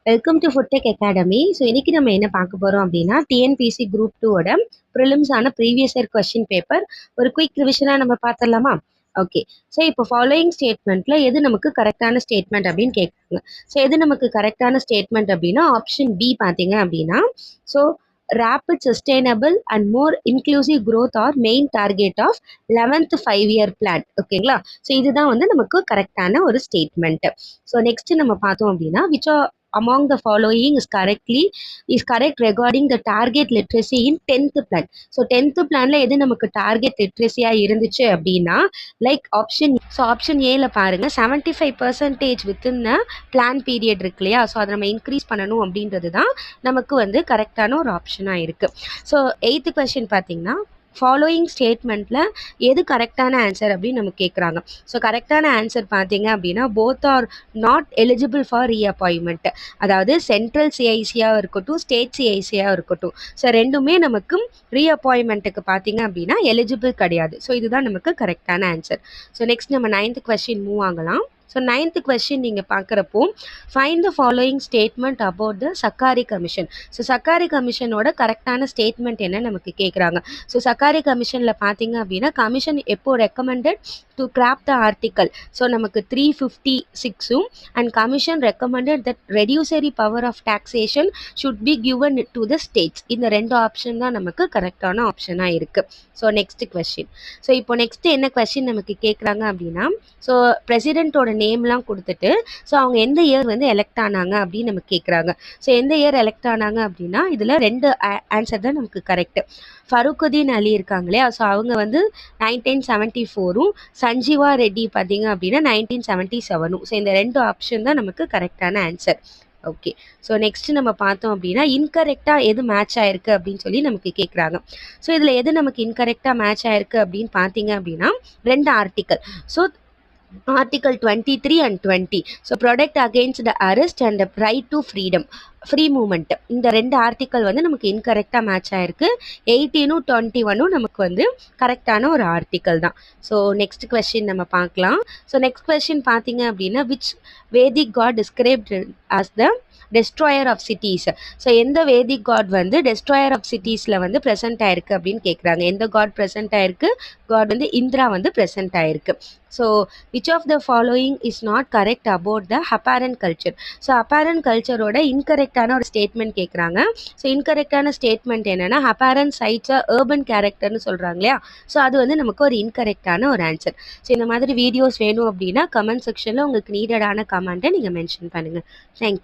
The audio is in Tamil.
Welcome to food tech academy. So இன்னைக்கு நம்ம என்ன பார்க்க போகிறோம் அப்படின்னா டிஎன்பிசி குரூப் 2ஓட ப்ரிலிம்ஸான ப்ரீவியஸ் இயர் கொஸ்டின் பேப்பர் ஒரு குயிக் ரிவிஷனாக நம்ம பார்த்துடலாமா? ஓகே. ஸோ இப்போ ஃபாலோயிங் ஸ்டேட்மெண்ட்ல எது நமக்கு கரெக்டான ஸ்டேட்மெண்ட் அப்படின்னு கேட்குறாங்க. ஸோ எது நமக்கு கரெக்டான ஸ்டேட்மெண்ட் அப்படின்னா ஆப்ஷன் பி பார்த்தீங்க அப்படின்னா, so rapid sustainable and more inclusive growth are main target of 11th 5-year plan. ஓகேங்களா? ஸோ இதுதான் வந்து நமக்கு கரெக்டான ஒரு ஸ்டேட்மெண்ட். ஸோ நெக்ஸ்ட் நம்ம பார்த்தோம் அப்படின்னா which are among the following is correct regarding the target literacy in 10th plan. So 10th பிளான்ல எது நமக்கு டார்கெட் லிட்ரஸியா இருந்துச்சு அப்படின்னா லைக் ஆப்ஷன் ஏல பாருங்க 75% வித்தின் பிளான் பீரியட் இருக்கு இல்லையா? ஸோ அதை நம்ம இன்க்ரீஸ் பண்ணணும் அப்படின்றது தான் நமக்கு வந்து கரெக்டான ஒரு ஆப்ஷனாக இருக்கு. ஸோ 8th கொஸ்டின் பார்த்தீங்கன்னா ஃபாலோயிங் ஸ்டேட்மெண்ட்ல எது கரெக்டான ஆன்சர் அப்படின்னு நம்ம கேட்குறாங்க. ஸோ கரெக்டான ஆன்சர் பார்த்தீங்க அப்படின்னா both are not eligible for reappointment. அதாவது சென்ட்ரல் சிஐசியாக இருக்கட்டும், ஸ்டேட் சிஐசியாக இருக்கட்டும், ஸோ ரெண்டுமே நமக்கு ரீஅப்பாயின்மெண்ட்டுக்கு பார்த்தீங்க அப்படின்னா எலிஜிபிள் கிடையாது. ஸோ இதுதான் நமக்கு கரெக்டான ஆன்சர். ஸோ நெக்ஸ்ட் நம்ம 9th கொஸ்டின் மூவ் ஆகலாம். ஸோ 9th கொஸ்டின் நீங்கள் பார்க்குறப்போ find the following statement about the Sarkaria commission. So Sarkaria கமிஷனோட கரெக்டான ஸ்டேட்மெண்ட் என்ன நமக்கு கேட்குறாங்க. ஸோ சக்காரி கமிஷனில் பார்த்தீங்க அப்படின்னா கமிஷன் எப்போ recommended to scrap the article. So நமக்கு 356 and commission recommended that residuary power of taxation should be given to the states. இந்த ரெண்டு ஆப்ஷன் தான் நமக்கு கரெக்டான ஆப்ஷனாக இருக்குது. So next question. ஸோ இப்போ நெக்ஸ்ட் என்ன கொஸ்டின் நமக்கு கேட்குறாங்க அப்படின்னா ஸோ பிரசிடென்ட்டோட நேம்லாம் கொடுத்துட்டு ஸோ அவங்க எந்த இயர் வந்து எலெக்ட் ஆனாங்க அப்படின்னு நமக்கு கேட்குறாங்க. ஸோ எந்த இயர் எலெக்ட் ஆனாங்க அப்படின்னா இதில் ரெண்டு ஆன்சர் தான் நமக்கு கரெக்ட். ஃபருக்குதீன் அலி இருக்காங்க இல்லையா? ஸோ அவங்க வந்து 1974 சஞ்சீவா ரெட்டி பார்த்தீங்க அப்படின்னா 1977. ஸோ இந்த ரெண்டு ஆப்ஷன் தான் நமக்கு கரெக்டான ஆன்சர். ஓகே. ஸோ நெக்ஸ்ட் நம்ம பார்த்தோம் அப்படின்னா இன்கரெக்டாக எது மேட்ச் ஆயிருக்கு அப்படின்னு சொல்லி நமக்கு கேட்குறாங்க. ஸோ இதில் எது நமக்கு இன்கரெக்டாக மேட்ச் ஆயிருக்கு அப்படின்னு பார்த்தீங்க அப்படின்னா ரெண்டு article. So Article 23 and 20. So protect against the arrest and the right to freedom. Free movement இந்த ரெண்டு ஆர்டிக்கல் வந்து நமக்கு இன்கரெக்டாக மேட்ச் ஆயிருக்கு. 18 21 நமக்கு வந்து கரெக்டான ஒரு ஆர்டிக்கல் தான். ஸோ நெக்ஸ்ட் கொஸ்டின் நம்ம பார்க்கலாம். ஸோ நெக்ஸ்ட் கொஸ்டின் பார்த்தீங்க அப்படின்னா which Vedic god described as the destroyer of cities. So எந்த வேதிக் காட் வந்து டெஸ்ட்ராயர் ஆஃப் சிட்டிஸில் வந்து ப்ரெசென்ட் ஆயிருக்கு அப்படின்னு கேட்குறாங்க. எந்த காட் ப்ரெசென்ட் ஆயிருக்கு? காட் வந்து இந்திரா வந்து ப்ரெசென்ட் ஆயிருக்கு. So which of the following is not correct about the அப்பேரண்ட் கல்ச்சர். ஸோ அப்பேரண்ட் கல்ச்சரோட இன்கரெக்டான ஒரு ஸ்டேட்மெண்ட் கேட்குறாங்க. ஸோ இன்கரெக்டான ஸ்டேட்மெண்ட் என்னன்னா அப்பேரண்ட் சைட்ஸ் ஏர்பன் கேரக்டர்னு சொல்கிறாங்க இல்லையா? ஸோ அது வந்து நமக்கு ஒரு இன்கரெக்டான ஒரு ஆன்சர். ஸோ இந்த மாதிரி வீடியோஸ் வேணும் அப்படின்னா கமெண்ட் செக்ஷனில் உங்களுக்கு நீடடான கமெண்ட்டை நீங்கள் மென்ஷன் பண்ணுங்கள். தேங்க்யூ.